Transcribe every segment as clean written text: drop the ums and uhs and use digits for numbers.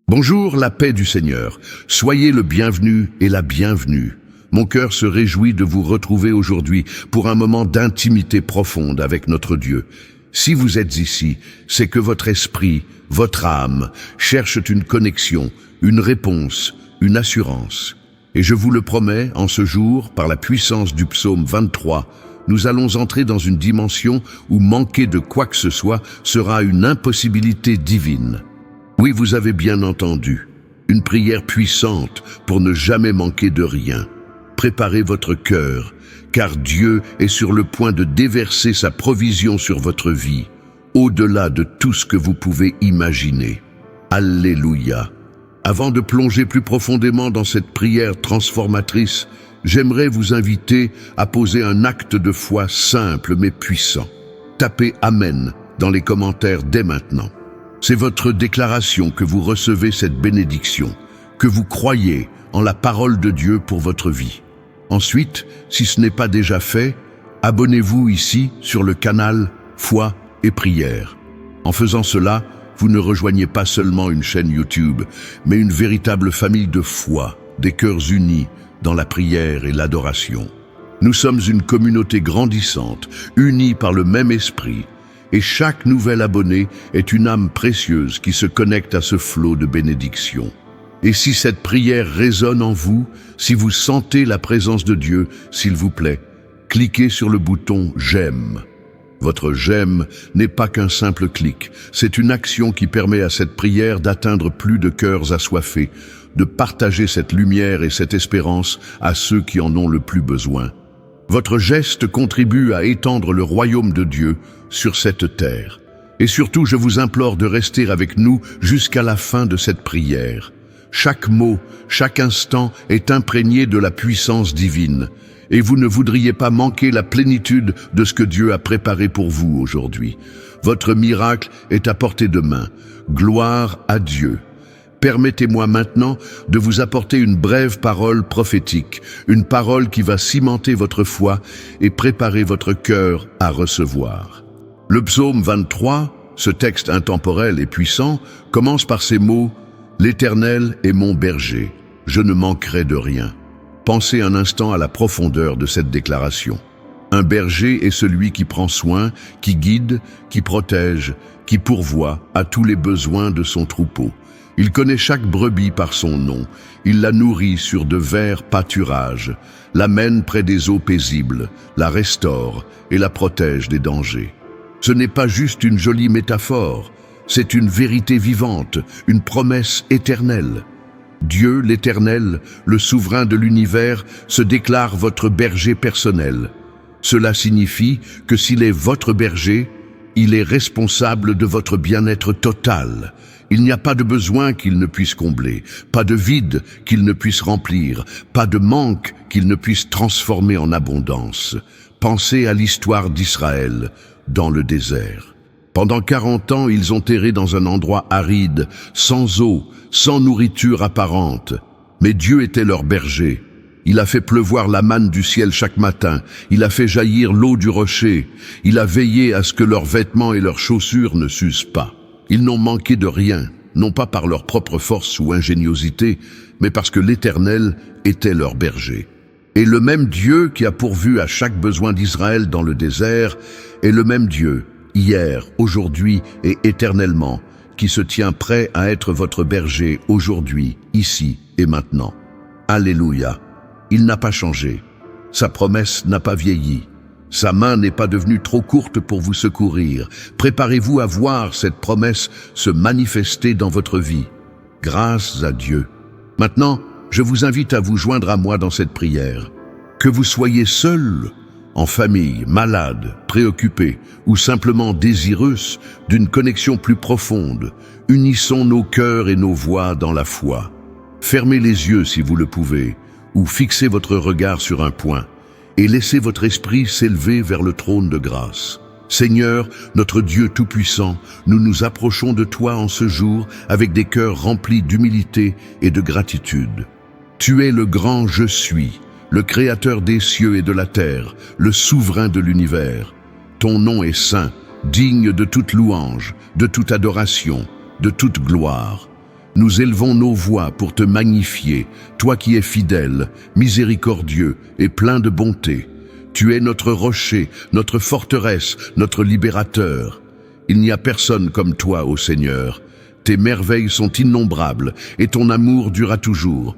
Bonjour, la paix du Seigneur. Soyez le bienvenu et la bienvenue. Mon cœur se réjouit de vous retrouver aujourd'hui pour un moment d'intimité profonde avec notre Dieu. Si vous êtes ici, c'est que votre esprit, votre âme, cherchent une connexion, une réponse, une assurance. Et je vous le promets, en ce jour, par la puissance du psaume 23, nous allons entrer dans une dimension où manquer de quoi que ce soit sera une impossibilité divine. Oui, vous avez bien entendu, une prière puissante pour ne jamais manquer de rien. Préparez votre cœur, car Dieu est sur le point de déverser sa provision sur votre vie, au-delà de tout ce que vous pouvez imaginer. Alléluia. Avant de plonger plus profondément dans cette prière transformatrice, j'aimerais vous inviter à poser un acte de foi simple mais puissant. Tapez « Amen » dans les commentaires dès maintenant. C'est votre déclaration que vous recevez cette bénédiction, que vous croyez en la parole de Dieu pour votre vie. Ensuite, si ce n'est pas déjà fait, abonnez-vous ici sur le canal Foi et Prière. En faisant cela, vous ne rejoignez pas seulement une chaîne YouTube, mais une véritable famille de foi, des cœurs unis dans la prière et l'adoration. Nous sommes une communauté grandissante, unie par le même esprit, et chaque nouvel abonné est une âme précieuse qui se connecte à ce flot de bénédiction. Et si cette prière résonne en vous, si vous sentez la présence de Dieu, s'il vous plaît, cliquez sur le bouton « J'aime ». Votre « J'aime » n'est pas qu'un simple clic, c'est une action qui permet à cette prière d'atteindre plus de cœurs assoiffés, de partager cette lumière et cette espérance à ceux qui en ont le plus besoin. Votre geste contribue à étendre le royaume de Dieu sur cette terre. Et surtout, je vous implore de rester avec nous jusqu'à la fin de cette prière. Chaque mot, chaque instant est imprégné de la puissance divine. Et vous ne voudriez pas manquer la plénitude de ce que Dieu a préparé pour vous aujourd'hui. Votre miracle est à portée de main. Gloire à Dieu. Permettez-moi maintenant de vous apporter une brève parole prophétique, une parole qui va cimenter votre foi et préparer votre cœur à recevoir. Le psaume 23, ce texte intemporel et puissant, commence par ces mots « L'Éternel est mon berger, je ne manquerai de rien ». Pensez un instant à la profondeur de cette déclaration. Un berger est celui qui prend soin, qui guide, qui protège, qui pourvoit à tous les besoins de son troupeau. Il connaît chaque brebis par son nom, il la nourrit sur de verts pâturages, la mène près des eaux paisibles, la restaure et la protège des dangers. Ce n'est pas juste une jolie métaphore, c'est une vérité vivante, une promesse éternelle. Dieu, l'Éternel, le souverain de l'univers, se déclare votre berger personnel. Cela signifie que s'il est votre berger, il est responsable de votre bien-être total. Il n'y a pas de besoin qu'il ne puisse combler, pas de vide qu'il ne puisse remplir, pas de manque qu'il ne puisse transformer en abondance. Pensez à l'histoire d'Israël dans le désert. Pendant 40 ans, ils ont erré dans un endroit aride, sans eau, sans nourriture apparente. Mais Dieu était leur berger. Il a fait pleuvoir la manne du ciel chaque matin. Il a fait jaillir l'eau du rocher. Il a veillé à ce que leurs vêtements et leurs chaussures ne s'usent pas. Ils n'ont manqué de rien, non pas par leur propre force ou ingéniosité, mais parce que l'Éternel était leur berger. Et le même Dieu qui a pourvu à chaque besoin d'Israël dans le désert est le même Dieu, hier, aujourd'hui et éternellement, qui se tient prêt à être votre berger aujourd'hui, ici et maintenant. Alléluia. Il n'a pas changé. Sa promesse n'a pas vieilli. Sa main n'est pas devenue trop courte pour vous secourir. Préparez-vous à voir cette promesse se manifester dans votre vie. Grâce à Dieu. Maintenant, je vous invite à vous joindre à moi dans cette prière. Que vous soyez seul, en famille, malade, préoccupé ou simplement désireux d'une connexion plus profonde, unissons nos cœurs et nos voix dans la foi. Fermez les yeux si vous le pouvez, ou fixez votre regard sur un point, et laissez votre esprit s'élever vers le trône de grâce. Seigneur, notre Dieu Tout-Puissant, nous nous approchons de toi en ce jour avec des cœurs remplis d'humilité et de gratitude. Tu es le grand Je suis, le Créateur des cieux et de la terre, le souverain de l'univers. Ton nom est saint, digne de toute louange, de toute adoration, de toute gloire. Nous élevons nos voix pour te magnifier, toi qui es fidèle, miséricordieux et plein de bonté. Tu es notre rocher, notre forteresse, notre libérateur. Il n'y a personne comme toi, ô Seigneur. Tes merveilles sont innombrables et ton amour dura toujours.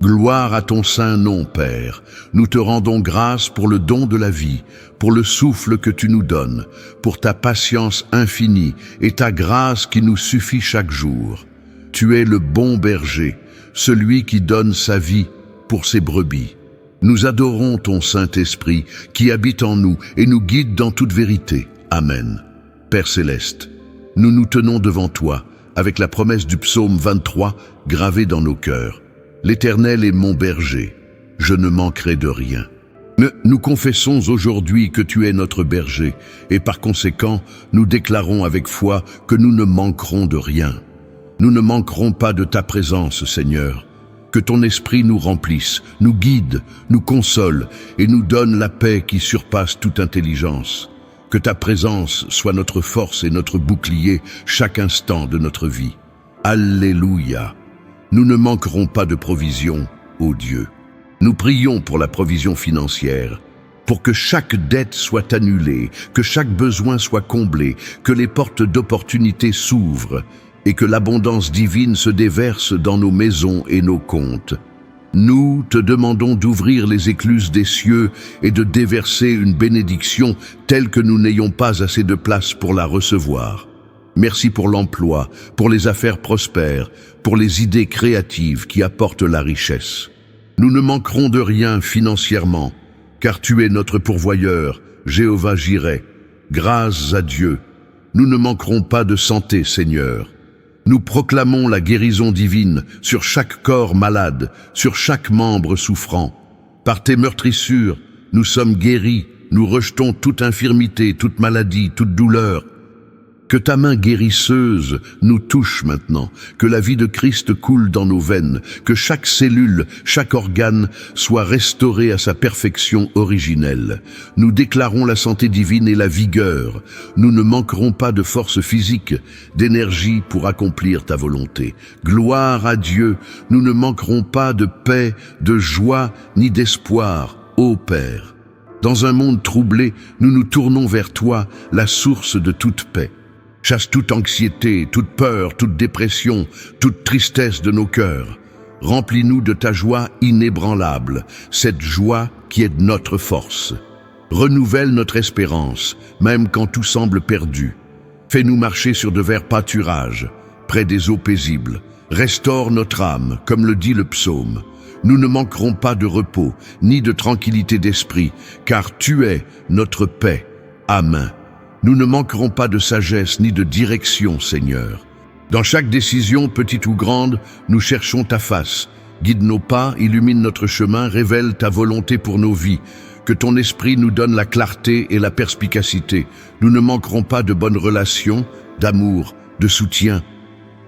Gloire à ton saint nom, Père. Nous te rendons grâce pour le don de la vie, pour le souffle que tu nous donnes, pour ta patience infinie et ta grâce qui nous suffit chaque jour. Tu es le bon berger, celui qui donne sa vie pour ses brebis. Nous adorons ton Saint-Esprit qui habite en nous et nous guide dans toute vérité. Amen. Père céleste, nous nous tenons devant toi avec la promesse du psaume 23 gravée dans nos cœurs. L'Éternel est mon berger, je ne manquerai de rien. Nous confessons aujourd'hui que tu es notre berger et par conséquent, nous déclarons avec foi que nous ne manquerons de rien. Nous ne manquerons pas de ta présence, Seigneur. Que ton esprit nous remplisse, nous guide, nous console et nous donne la paix qui surpasse toute intelligence. Que ta présence soit notre force et notre bouclier chaque instant de notre vie. Alléluia. Nous ne manquerons pas de provision, ô Dieu. Nous prions pour la provision financière, pour que chaque dette soit annulée, que chaque besoin soit comblé, que les portes d'opportunité s'ouvrent et que l'abondance divine se déverse dans nos maisons et nos comptes. Nous te demandons d'ouvrir les écluses des cieux et de déverser une bénédiction telle que nous n'ayons pas assez de place pour la recevoir. Merci pour l'emploi, pour les affaires prospères, pour les idées créatives qui apportent la richesse. Nous ne manquerons de rien financièrement, car tu es notre pourvoyeur, Jéhovah Jireh. Grâce à Dieu, nous ne manquerons pas de santé, Seigneur. Nous proclamons la guérison divine sur chaque corps malade, sur chaque membre souffrant. Par tes meurtrissures, nous sommes guéris, nous rejetons toute infirmité, toute maladie, toute douleur. Que ta main guérisseuse nous touche maintenant, que la vie de Christ coule dans nos veines, que chaque cellule, chaque organe soit restauré à sa perfection originelle. Nous déclarons la santé divine et la vigueur. Nous ne manquerons pas de force physique, d'énergie pour accomplir ta volonté. Gloire à Dieu, nous ne manquerons pas de paix, de joie ni d'espoir, ô Père. Dans un monde troublé, nous nous tournons vers toi, la source de toute paix. Chasse toute anxiété, toute peur, toute dépression, toute tristesse de nos cœurs. Remplis-nous de ta joie inébranlable, cette joie qui est notre force. Renouvelle notre espérance, même quand tout semble perdu. Fais-nous marcher sur de verts pâturages, près des eaux paisibles. Restaure notre âme, comme le dit le psaume. Nous ne manquerons pas de repos, ni de tranquillité d'esprit, car tu es notre paix. Amen. Nous ne manquerons pas de sagesse ni de direction, Seigneur. Dans chaque décision, petite ou grande, nous cherchons ta face. Guide nos pas, illumine notre chemin, révèle ta volonté pour nos vies. Que ton esprit nous donne la clarté et la perspicacité. Nous ne manquerons pas de bonnes relations, d'amour, de soutien.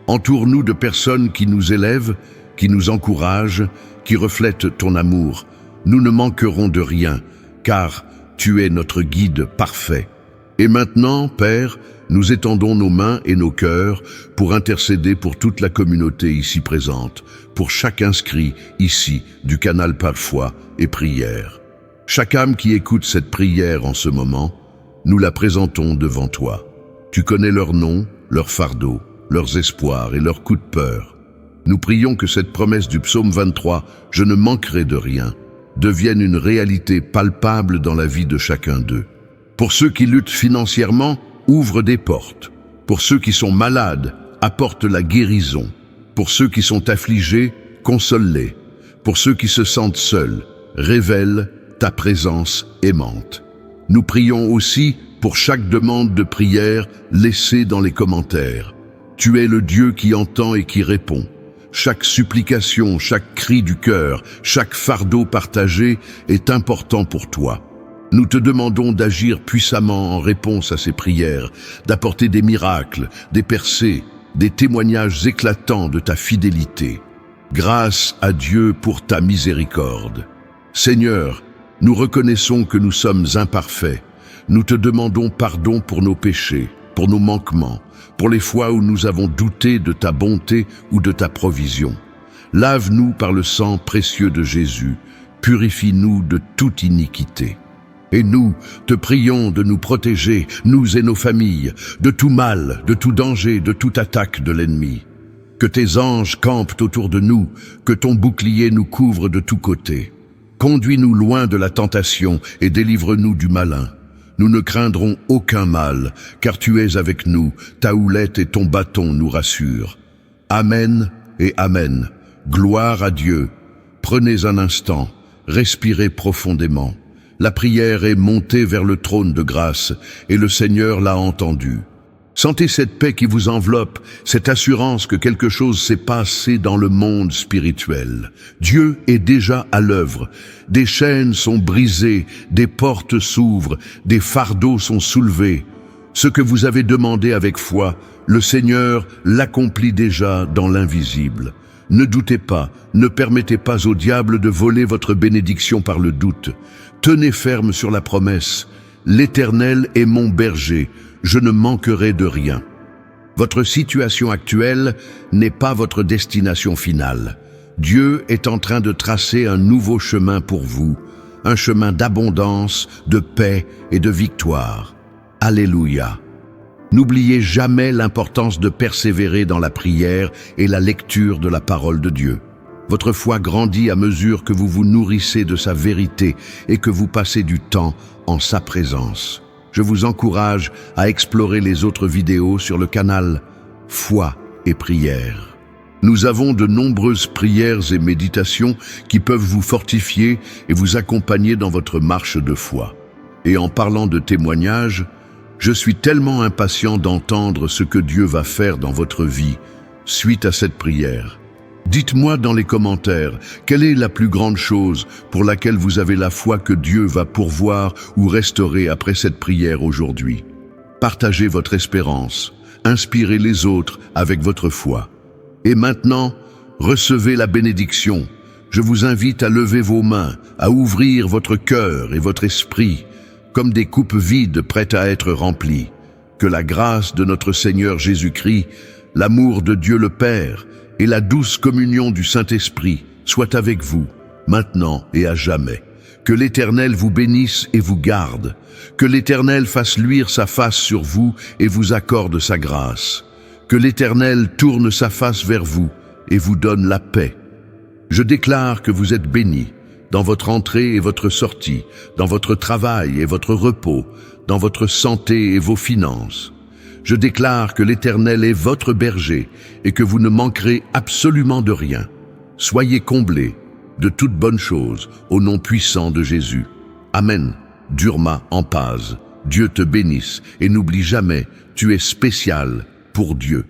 Entoure-nous de personnes qui nous élèvent, qui nous encouragent, qui reflètent ton amour. Nous ne manquerons de rien, car tu es notre guide parfait. Et maintenant, Père, nous étendons nos mains et nos cœurs pour intercéder pour toute la communauté ici présente, pour chaque inscrit ici du canal Parfois et Prière. Chaque âme qui écoute cette prière en ce moment, nous la présentons devant toi. Tu connais leurs noms, leurs fardeaux, leurs espoirs et leurs coups de peur. Nous prions que cette promesse du psaume 23, « Je ne manquerai de rien », devienne une réalité palpable dans la vie de chacun d'eux. Pour ceux qui luttent financièrement, ouvre des portes. Pour ceux qui sont malades, apporte la guérison. Pour ceux qui sont affligés, console-les. Pour ceux qui se sentent seuls, révèle ta présence aimante. Nous prions aussi pour chaque demande de prière laissée dans les commentaires. Tu es le Dieu qui entend et qui répond. Chaque supplication, chaque cri du cœur, chaque fardeau partagé est important pour toi. Nous te demandons d'agir puissamment en réponse à ces prières, d'apporter des miracles, des percées, des témoignages éclatants de ta fidélité. Grâce à Dieu pour ta miséricorde. Seigneur, nous reconnaissons que nous sommes imparfaits. Nous te demandons pardon pour nos péchés. pour nos manquements, pour les fois où nous avons douté de ta bonté ou de ta provision. Lave-nous par le sang précieux de Jésus, purifie-nous de toute iniquité. Et nous, te prions de nous protéger, nous et nos familles, de tout mal, de tout danger, de toute attaque de l'ennemi. Que tes anges campent autour de nous, que ton bouclier nous couvre de tous côtés. Conduis-nous loin de la tentation et délivre-nous du malin. Nous ne craindrons aucun mal, car tu es avec nous, ta houlette et ton bâton nous rassurent. Amen et Amen. Gloire à Dieu. Prenez un instant, respirez profondément. La prière est montée vers le trône de grâce et le Seigneur l'a entendue. Sentez cette paix qui vous enveloppe, cette assurance que quelque chose s'est passé dans le monde spirituel. Dieu est déjà à l'œuvre. Des chaînes sont brisées, des portes s'ouvrent, des fardeaux sont soulevés. Ce que vous avez demandé avec foi, le Seigneur l'accomplit déjà dans l'invisible. Ne doutez pas, ne permettez pas au diable de voler votre bénédiction par le doute. Tenez ferme sur la promesse. L'Éternel est mon berger, je ne manquerai de rien. Votre situation actuelle n'est pas votre destination finale. Dieu est en train de tracer un nouveau chemin pour vous, un chemin d'abondance, de paix et de victoire. Alléluia. N'oubliez jamais l'importance de persévérer dans la prière et la lecture de la parole de Dieu. Votre foi grandit à mesure que vous vous nourrissez de sa vérité et que vous passez du temps en sa présence. Je vous encourage à explorer les autres vidéos sur le canal Foi et Prière. Nous avons de nombreuses prières et méditations qui peuvent vous fortifier et vous accompagner dans votre marche de foi. Et en parlant de témoignages, je suis tellement impatient d'entendre ce que Dieu va faire dans votre vie suite à cette prière. Dites-moi dans les commentaires, quelle est la plus grande chose pour laquelle vous avez la foi que Dieu va pourvoir ou restaurer après cette prière aujourd'hui? Partagez votre espérance, inspirez les autres avec votre foi. Et maintenant, recevez la bénédiction. Je vous invite à lever vos mains, à ouvrir votre cœur et votre esprit, comme des coupes vides prêtes à être remplies. Que la grâce de notre Seigneur Jésus-Christ, l'amour de Dieu le Père et la douce communion du Saint-Esprit soient avec vous, maintenant et à jamais. Que l'Éternel vous bénisse et vous garde. Que l'Éternel fasse luire sa face sur vous et vous accorde sa grâce. Que l'Éternel tourne sa face vers vous et vous donne la paix. Je déclare que vous êtes bénis dans votre entrée et votre sortie, dans votre travail et votre repos, dans votre santé et vos finances. Je déclare que l'Éternel est votre berger et que vous ne manquerez absolument de rien. Soyez comblés de toutes bonnes choses au nom puissant de Jésus. Amen. Durma en paz. Dieu te bénisse et n'oublie jamais, tu es spécial pour Dieu.